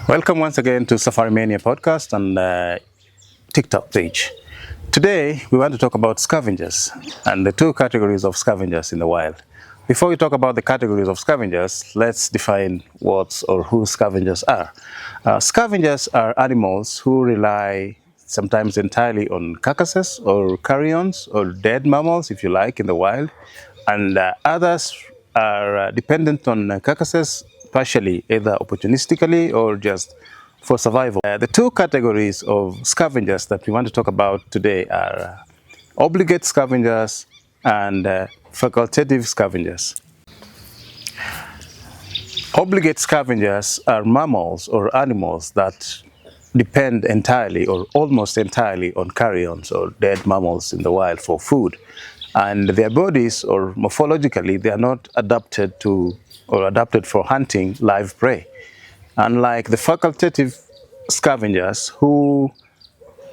Welcome once again to Safari Mania podcast and TikTok page. Today we want to talk about scavengers and the two categories of scavengers in the wild. Before we talk about the categories of scavengers, let's define what or who scavengers are. Scavengers are animals who rely sometimes entirely on carcasses or carrions or dead mammals, if you like, in the wild, and others are dependent on carcasses partially, either opportunistically or just for survival. The two categories of scavengers that we want to talk about today are obligate scavengers and facultative scavengers. Obligate scavengers are mammals or animals that depend entirely or almost entirely on carrions or dead mammals in the wild for food. And their bodies, or morphologically, they are not adapted to or adapted for hunting live prey. Unlike the facultative scavengers, who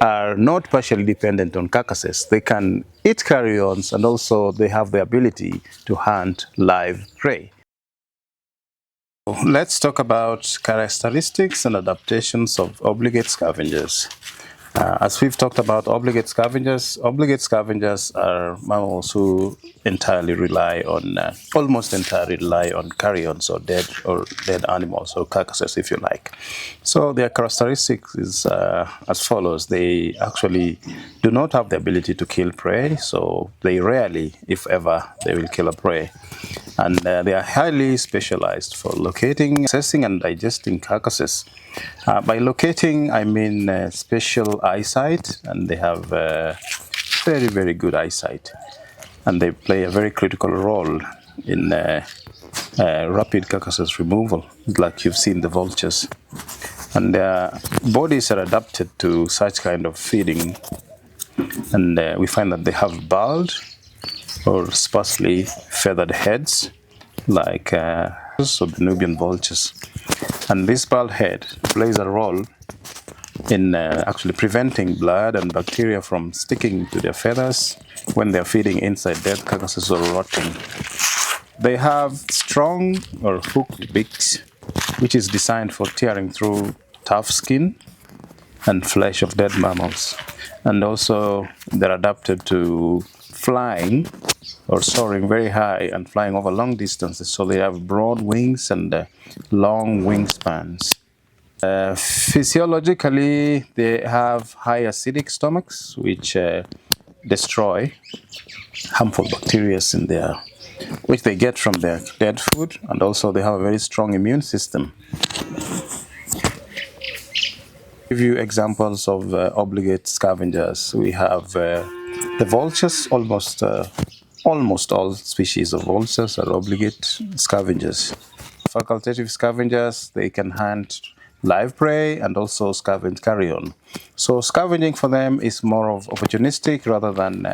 are not partially dependent on carcasses, they can eat carrions and also they have the ability to hunt live prey. Let's talk about characteristics and adaptations of obligate scavengers. As we've talked about obligate scavengers are mammals who entirely rely on, almost entirely rely on carrions or dead animals or carcasses, if you like. So their characteristics is as follows. They actually do not have the ability to kill prey, so they rarely, if ever, they will kill a prey. And they are highly specialized for locating, assessing, and digesting carcasses. By locating, I mean special eyesight, and they have very, very good eyesight. And they play a very critical role in rapid carcasses removal, like you've seen the vultures. And their bodies are adapted to such kind of feeding. And we find that they have bald or sparsely feathered heads, like the Nubian vultures. And this bald head plays a role in actually preventing blood and bacteria from sticking to their feathers when they're feeding inside dead carcasses or rotting. They have strong or hooked beaks, which is designed for tearing through tough skin and flesh of dead mammals. And also they're adapted to flying or soaring very high and flying over long distances. So they have broad wings and long wingspans. Physiologically, they have high acidic stomachs, which destroy harmful bacteria in there, which they get from their dead food, and also they have a very strong immune system. Give you examples of obligate scavengers. We have the vultures. Almost all species of vultures are obligate scavengers. Facultative scavengers, they can hunt live prey and also scavenge carrion. So scavenging for them is more of opportunistic rather than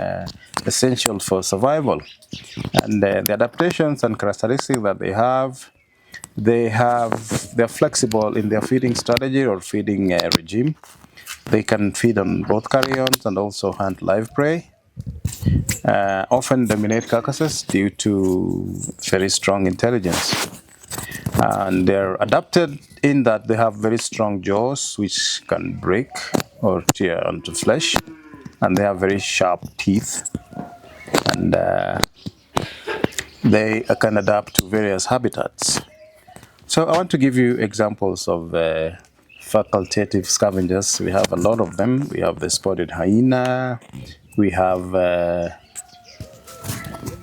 essential for survival. And the adaptations and characteristics that they're flexible in their feeding strategy or feeding regime. They can feed on both carrions and also hunt live prey. Often dominate carcasses due to very strong intelligence. And they're adapted in that they have very strong jaws which can break or tear onto flesh, and they have very sharp teeth, and they can adapt to various habitats. So I want to give you examples of facultative scavengers. We have a lot of them. We have the spotted hyena. We have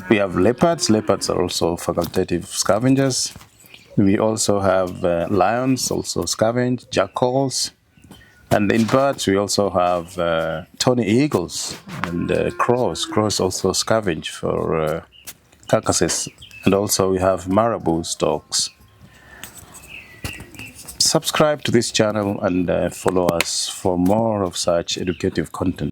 leopards. Leopards are also facultative scavengers. We also have lions, also scavenge, jackals. And in birds, we also have tawny eagles and crows. Crows also scavenge for carcasses. And also we have marabou storks. Subscribe to this channel and follow us for more of such educative content.